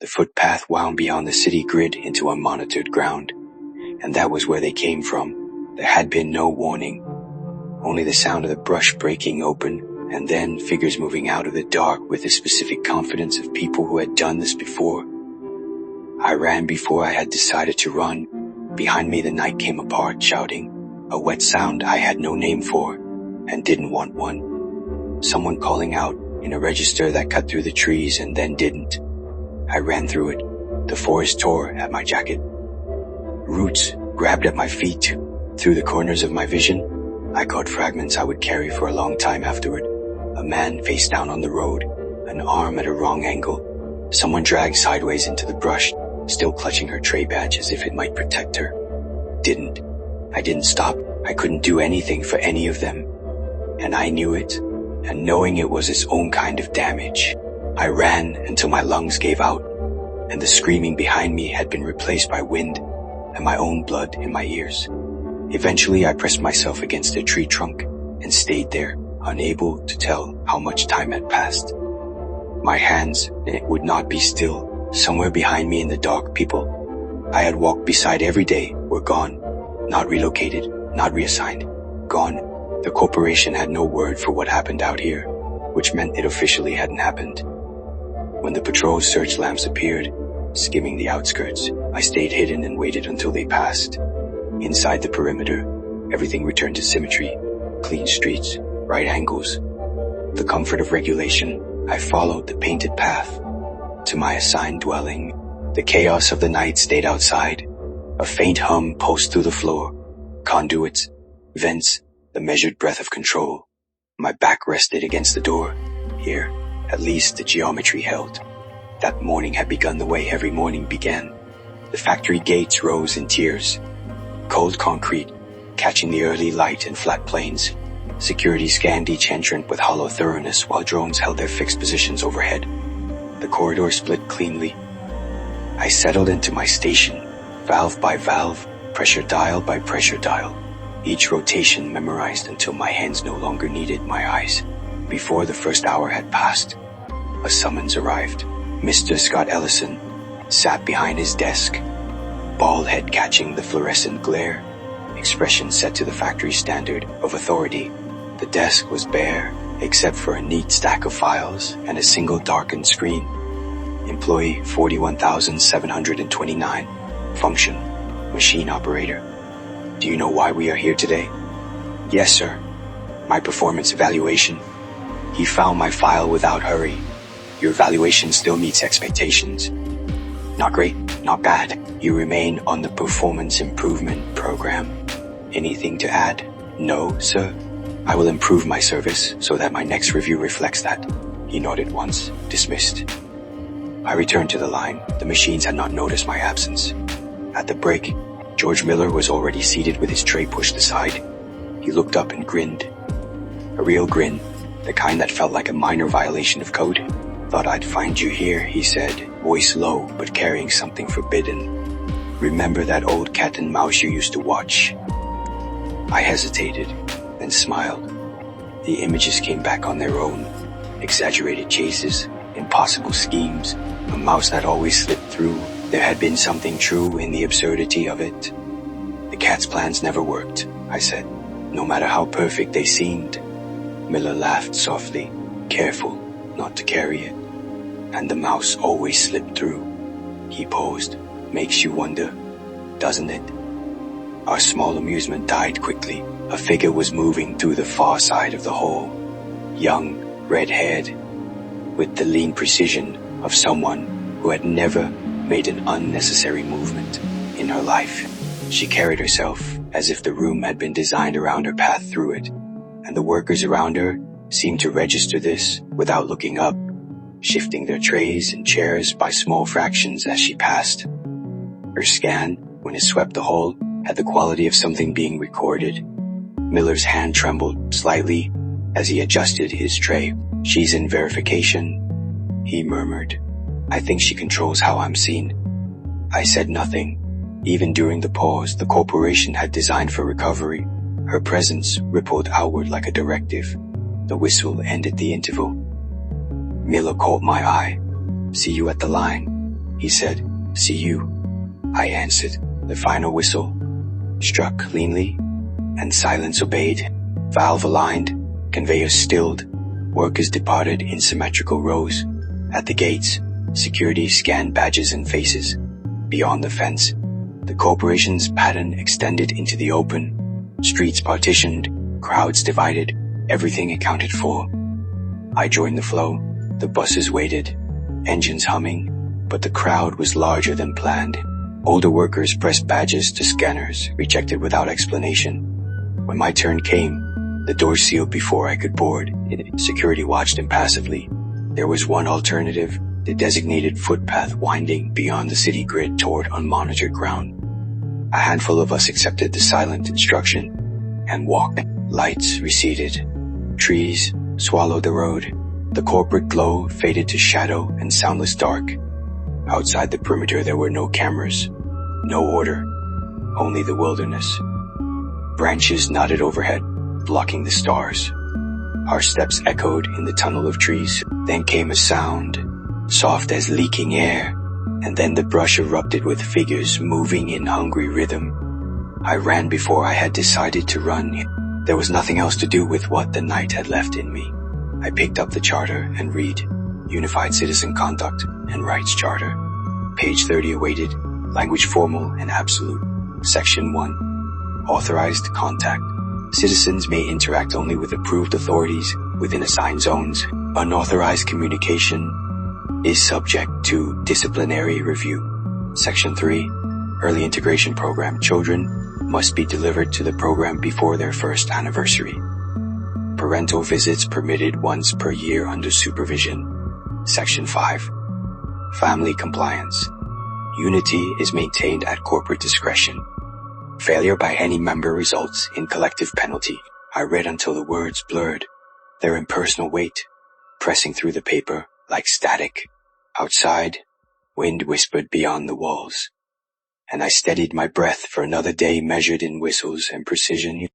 The footpath wound beyond the city grid into unmonitored ground, and that was where they came from. There had been no warning, only the sound of the brush breaking open, and then figures moving out of the dark with the specific confidence of people who had done this before. I ran before I had decided to run. Behind me the night came apart, shouting, a wet sound I had no name for, and didn't want one. Someone calling out in a register that cut through the trees and then didn't. I ran through it. The forest tore at my jacket. Roots grabbed at my feet. Through the corners of my vision, I caught fragments I would carry for a long time afterward. A man face down on the road, an arm at a wrong angle. Someone dragged sideways into the brush, still clutching her tray badge as if it might protect her. I didn't stop. I couldn't do anything for any of them. And I knew it, and knowing it was its own kind of damage. I ran until my lungs gave out, and the screaming behind me had been replaced by wind and my own blood in my ears. Eventually I pressed myself against a tree trunk and stayed there, unable to tell how much time had passed. My hands would not be still. Somewhere behind me in the dark, people I had walked beside every day were gone. Not relocated, not reassigned, gone. The corporation had no word for what happened out here, which meant it officially hadn't happened. When the patrol's search lamps appeared, skimming the outskirts, I stayed hidden and waited until they passed. Inside the perimeter, everything returned to symmetry, clean streets, right angles. The comfort of regulation, I followed the painted path to my assigned dwelling. The chaos of the night stayed outside. A faint hum pulsed through the floor. Conduits, vents, the measured breath of control. My back rested against the door. Here, at least the geometry held. That morning had begun the way every morning began. The factory gates rose in tiers. Cold concrete, catching the early light in flat plains. Security scanned each entrant with hollow thoroughness while drones held their fixed positions overhead. The corridor split cleanly. I settled into my station, valve by valve, pressure dial by pressure dial. Each rotation memorized until my hands no longer needed my eyes. Before the first hour had passed, a summons arrived. Mr. Scott Ellison sat behind his desk, bald head catching the fluorescent glare, expression set to the factory standard of authority. The desk was bare, except for a neat stack of files and a single darkened screen. Employee 41,729. Function, machine operator. Do you know why we are here today? Yes, sir. My performance evaluation. He found my file without hurry. Your evaluation still meets expectations. Not great, not bad. You remain on the performance improvement program. Anything to add? No, sir. I will improve my service so that my next review reflects that. He nodded once, dismissed. I returned to the line. The machines had not noticed my absence. At the break, George Miller was already seated with his tray pushed aside. He looked up and grinned. A real grin, the kind that felt like a minor violation of code. Thought I'd find you here, he said, voice low but carrying something forbidden. Remember that old cat and mouse you used to watch? I hesitated, then smiled. The images came back on their own. Exaggerated chases, impossible schemes, a mouse that always slipped through. There had been something true in the absurdity of it. The cat's plans never worked, I said, no matter how perfect they seemed. Miller laughed softly, careful not to carry it. And the mouse always slipped through. He paused. Makes you wonder, doesn't it? Our small amusement died quickly. A figure was moving through the far side of the hall. Young, red-haired, with the lean precision of someone who had never made an unnecessary movement in her life. She carried herself as if the room had been designed around her path through it, and the workers around her seemed to register this without looking up, shifting their trays and chairs by small fractions as she passed. Her scan, when it swept the hall, had the quality of something being recorded. Miller's hand trembled slightly as he adjusted his tray. She's in verification, he murmured. I think she controls how I'm seen. I said nothing. Even during the pause the corporation had designed for recovery, her presence rippled outward like a directive. The whistle ended the interval. Miller caught my eye. See you at the line. He said, "See you." I answered. The final whistle struck cleanly, and silence obeyed. Valve aligned, conveyors stilled, workers departed in symmetrical rows. At the gates, security scanned badges and faces. Beyond the fence, the corporation's pattern extended into the open. Streets partitioned, crowds divided, everything accounted for. I joined the flow. The buses waited, engines humming, but the crowd was larger than planned. Older workers pressed badges to scanners, rejected without explanation. When my turn came, the doors sealed before I could board. Security watched impassively. There was one alternative, the designated footpath winding beyond the city grid toward unmonitored ground. A handful of us accepted the silent instruction and walked. Lights receded. Trees swallowed the road. The corporate glow faded to shadow and soundless dark. Outside the perimeter there were no cameras, no order, only the wilderness. Branches nodded overhead, blocking the stars. Our steps echoed in the tunnel of trees. Then came a sound, soft as leaking air, and then the brush erupted with figures moving in hungry rhythm. I ran before I had decided to run. There was nothing else to do with what the night had left in me. I picked up the charter and read. Unified Citizen Conduct and Rights Charter. Page 30 awaited. Language formal and absolute. Section 1. Authorized contact. Citizens may interact only with approved authorities within assigned zones. Unauthorized communication is subject to disciplinary review. Section 3. Early integration program. Children must be delivered to the program before their first anniversary. Parental visits permitted once per year under supervision. Section 5. Family compliance. Unity is maintained at corporate discretion. Failure by any member results in collective penalty. I read until the words blurred, their impersonal weight pressing through the paper like static. Outside, wind whispered beyond the walls, and I steadied my breath for another day measured in whistles and precision.